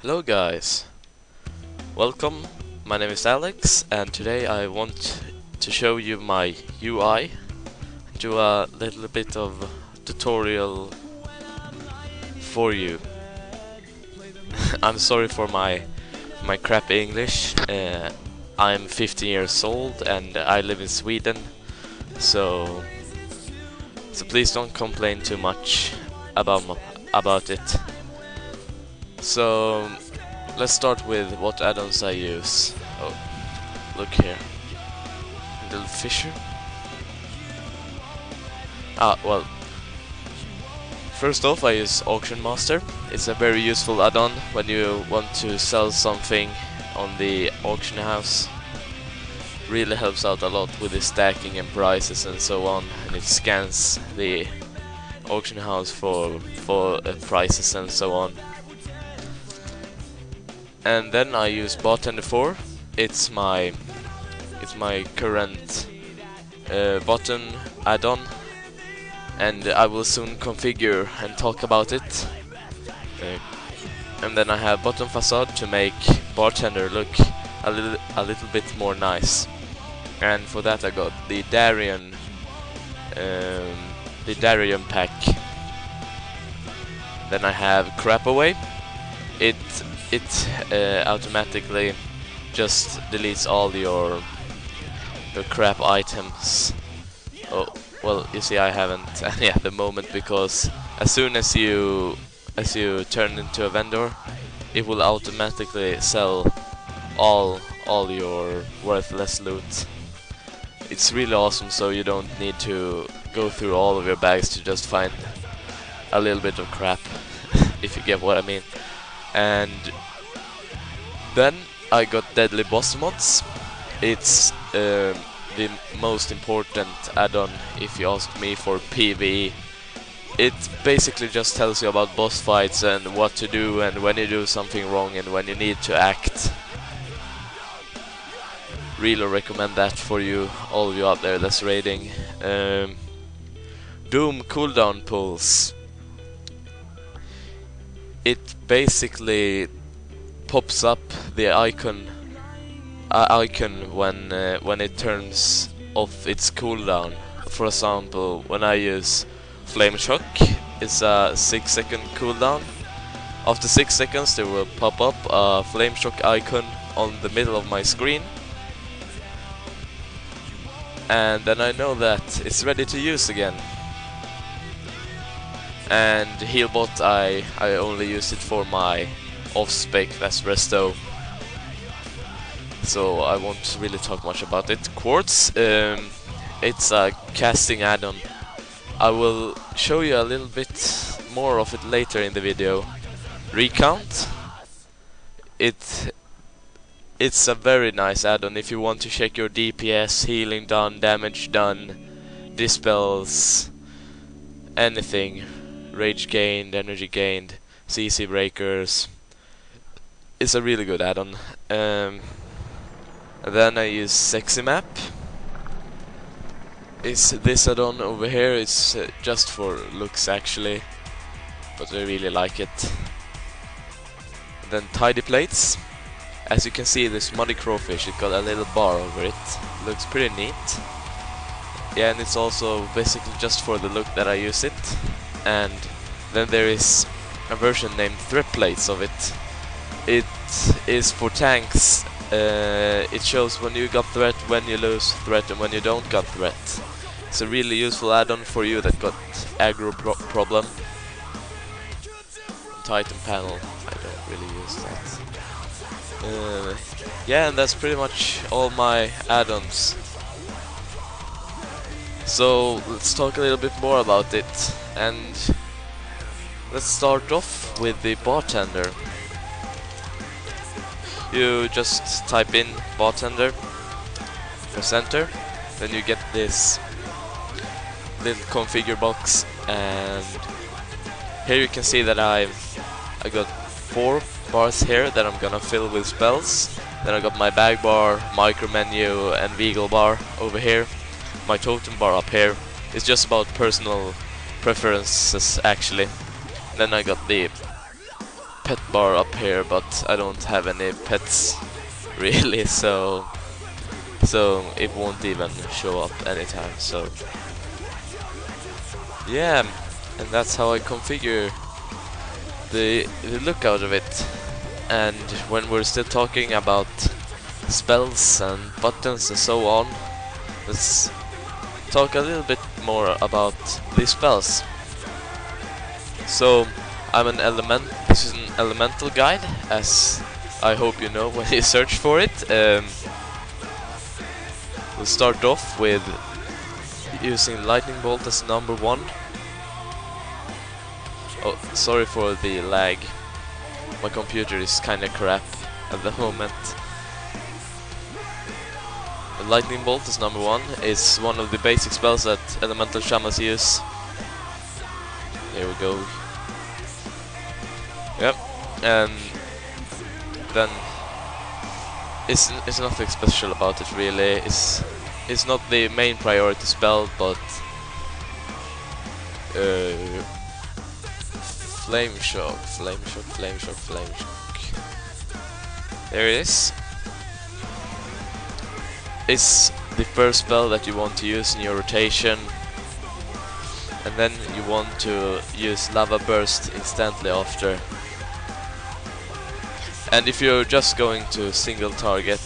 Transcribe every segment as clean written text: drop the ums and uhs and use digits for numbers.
Hello guys, welcome, my name is Alex and today I want to show you my UI, do a little bit of tutorial for you. I'm sorry for my crap English, I'm 15 years old and I live in Sweden, so please don't complain too much about it. So let's start with what add-ons I use. Oh, look here, little fissure. Well, first off I use Auction Master. It's a very useful add-on when you want to sell something on the auction house. Really helps out a lot with the stacking and prices and so on, and it scans the auction house for prices and so on. And then I use Bartender 4. It's my current button add-on, and I will soon configure and talk about it. And then I have Button Facade to make Bartender look a little bit more nice. And for that I got the Darien pack. Then I have Crap Away. It automatically just deletes all your crap items. Oh, well, you see I haven't any at the moment, because as soon as you turn into a vendor, it will automatically sell all your worthless loot. It's really awesome, so you don't need to go through all of your bags to just find a little bit of crap, if you get what I mean. And then I got Deadly Boss Mods. It's the most important add-on, if you ask me, for PvE. It basically just tells you about boss fights and what to do and when you do something wrong and when you need to act. Really recommend that for you, all of you out there that's raiding. Doom cooldown pulls. It basically pops up the icon when it turns off its cooldown. For example, when I use Flame Shock, it's a 6-second cooldown. After 6 seconds there will pop up a Flame Shock icon on the middle of my screen, and then I know that it's ready to use again. And Healbot, I only use it for my off-spec, that's Resto, so I won't really talk much about it. Quartz, it's a casting add-on. I will show you a little bit more of it later in the video. Recount, it's a very nice add-on if you want to check your DPS, healing done, damage done, dispels, anything. Rage gained, energy gained, CC breakers. It's a really good add-on. Then I use Sexy Map. It's this add-on over here. It's just for looks actually, but I really like it. Then Tidy Plates. As you can see, this muddy crowfish, it got a little bar over it. Looks pretty neat. Yeah, and it's also basically just for the look that I use it. And then there is a version named Threat Plates of it. It is for tanks. It shows when you got threat, when you lose threat, and when you don't got threat. It's a really useful add-on for you that got aggro problem. Titan panel, I don't really use that. Yeah, and that's pretty much all my add-ons. So let's talk a little bit more about it, and let's start off with the Bartender. You just type in Bartender, press enter, then you get this little configure box, and here you can see that I got 4 bars here that I'm gonna fill with spells. Then I got my bag bar, micro menu, and vehicle bar over here. My totem bar up here. It's just about personal preferences actually. Then I got the pet bar up here, but I don't have any pets really, so it won't even show up anytime. So yeah, and that's how I configure the look out of it. And when we're still talking about spells and buttons and so on, let's talk a little bit more about these spells. So this is an elemental guide, as I hope you know when you search for it. We'll start off with using lightning bolt as number 1. Oh, sorry for the lag. My computer is kinda crap at the moment. The lightning bolt is number 1. It's one of the basic spells that elemental shamans use. There we go. Yep. And then it's nothing special about it really. It's not the main priority spell, but flame shock. There it is. It's the first spell that you want to use in your rotation, and then you want to use lava burst instantly after. And if you're just going to single target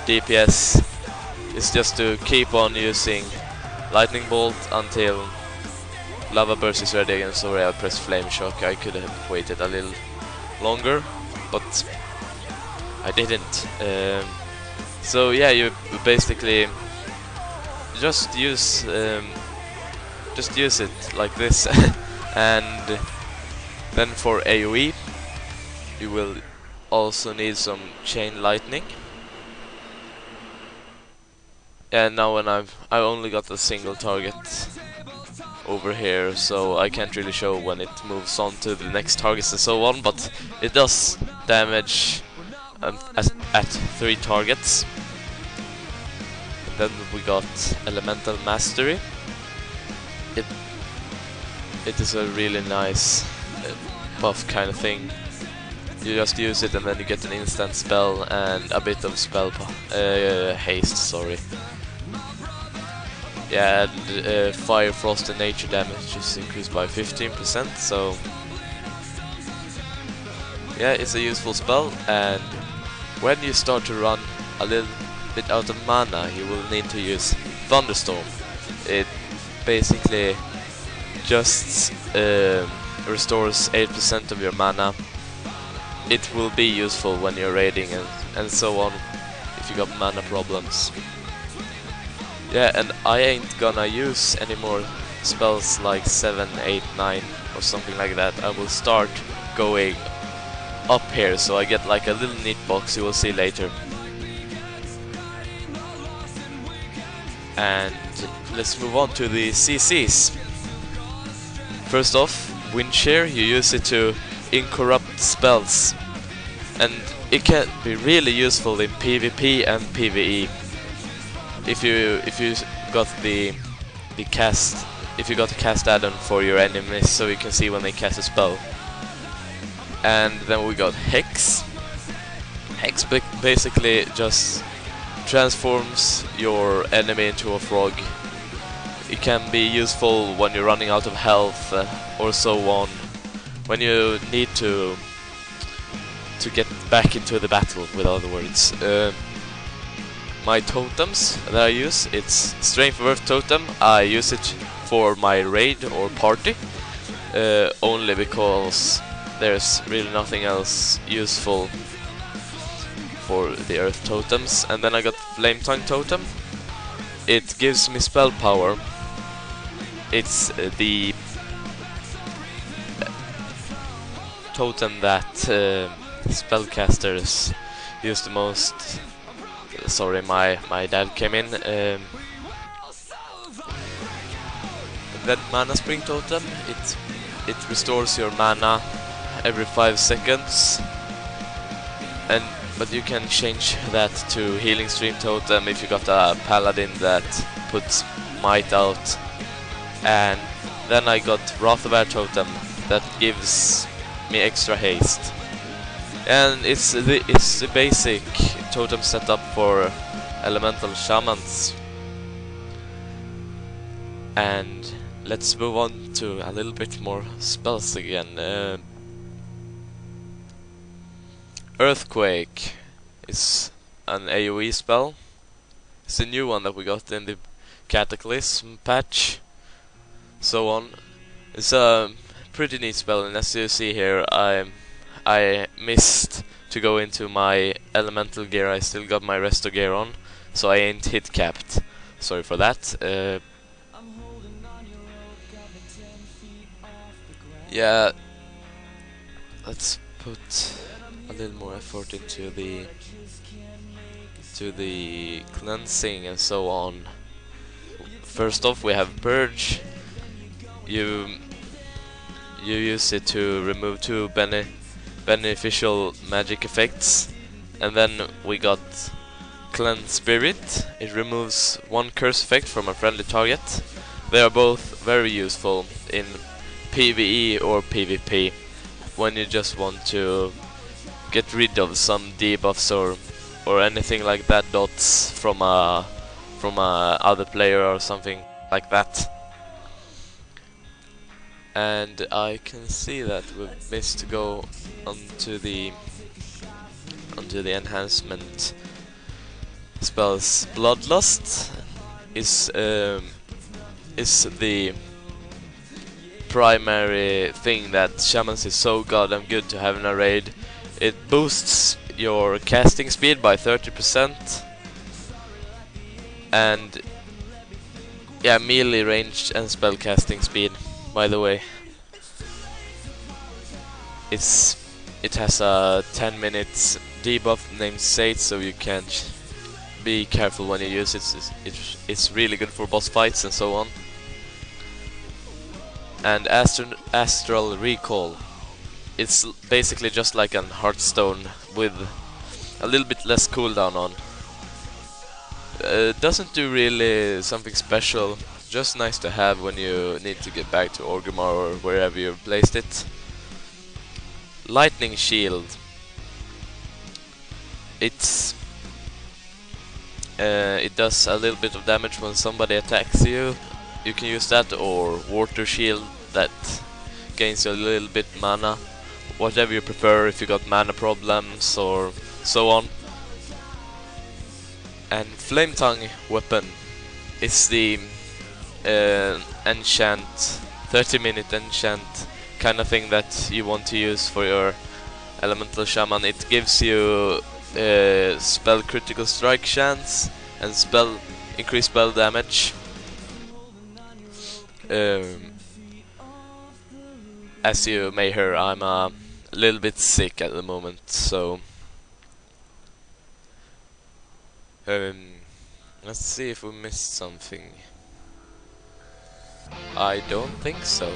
DPS, it's just to keep on using lightning bolt until lava burst is ready again. Sorry, I pressed flame shock. I could have waited a little longer, but I didn't. So yeah, you basically just use it like this. And then for AoE, you will also need some chain lightning. And now when I only got a single target over here, so I can't really show when it moves on to the next targets and so on, but it does damage at 3 targets. And then we got Elemental Mastery. It is a really nice buff kind of thing. You just use it and then you get an instant spell and a bit of spell haste, sorry. Yeah, and fire, frost and nature damage is increased by 15%, so yeah, it's a useful spell. And when you start to run a little bit out of mana, you will need to use Thunderstorm. It basically just restores 8% of your mana. It will be useful when you're raiding and so on, if you got mana problems. Yeah, and I ain't gonna use any more spells like 7, 8, 9 or something like that. I will start going up here, so I get like a little neat box, you will see later. And let's move on to the CCs. First off, Wind Shear, you use it to incorrupt spells, and it can be really useful in PvP and PvE. If you got the cast, if you got a cast add-on for your enemies, so you can see when they cast a spell. And then we got Hex. Hex basically just transforms your enemy into a frog. It can be useful when you're running out of health or so on. When you need to get back into the battle, with other words. My totems that I use, it's Strength of Earth totem. I use it for my raid or party, only because there's really nothing else useful for the Earth totems. And then I got Flame Tongue totem. It gives me spell power. It's the totem that spellcasters use the most. Sorry, my dad came in. And then Mana Spring totem. It restores your mana every 5 seconds. But you can change that to Healing Stream totem if you got a paladin that puts might out. And then I got Wrath of Air totem that gives me extra haste. And it's the basic totem setup for elemental shamans. And let's move on to a little bit more spells again. Earthquake is an AoE spell. It's a new one that we got in the Cataclysm patch. So on. It's a pretty neat spell, and as you see here, I missed to go into my elemental gear. I still got my resto gear on, so I ain't hit capped. Sorry for that. Yeah, let's put a little more effort into the cleansing and so on. First off, we have Purge. You use it to remove 2 beneficial magic effects, and then we got Cleanse Spirit. It removes 1 curse effect from a friendly target. They are both very useful in PvE or PvP when you just want to get rid of some debuffs or anything like that, dots from a other player or something like that. And I can see that we've missed to go onto the enhancement spells. Bloodlust is the primary thing that Shamans is so goddamn good to have in a raid. It boosts your casting speed by 30%, and yeah, melee range and spell casting speed, by the way. It has a 10 minutes debuff named Sate, so you can be careful when you use it. It's really good for boss fights and so on. And Astral Recall. It's basically just like an Hearthstone with a little bit less cooldown on. Doesn't do really something special, just nice to have when you need to get back to Orgrimmar or wherever you've placed it. Lightning Shield. It does a little bit of damage when somebody attacks you. You can use that, or Water Shield that gains you a little bit mana, whatever you prefer if you got mana problems or so on. And Flame Tongue Weapon is the enchant, 30-minute enchant kind of thing that you want to use for your elemental shaman. It gives you spell critical strike chance and increased spell damage. As you may hear, I'm a little bit sick at the moment, so let's see if we missed something. I don't think so.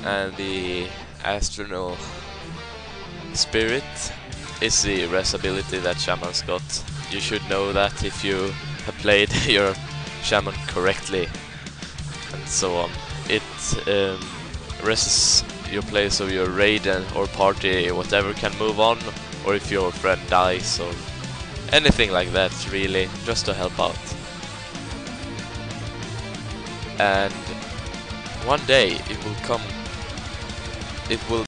And the Astral Spirit is the res ability that Shaman's got. You should know that if you have played your Shaman correctly and so on. It rests your place, so your raid or party, whatever, can move on, or if your friend dies or anything like that, really, just to help out. And one day it will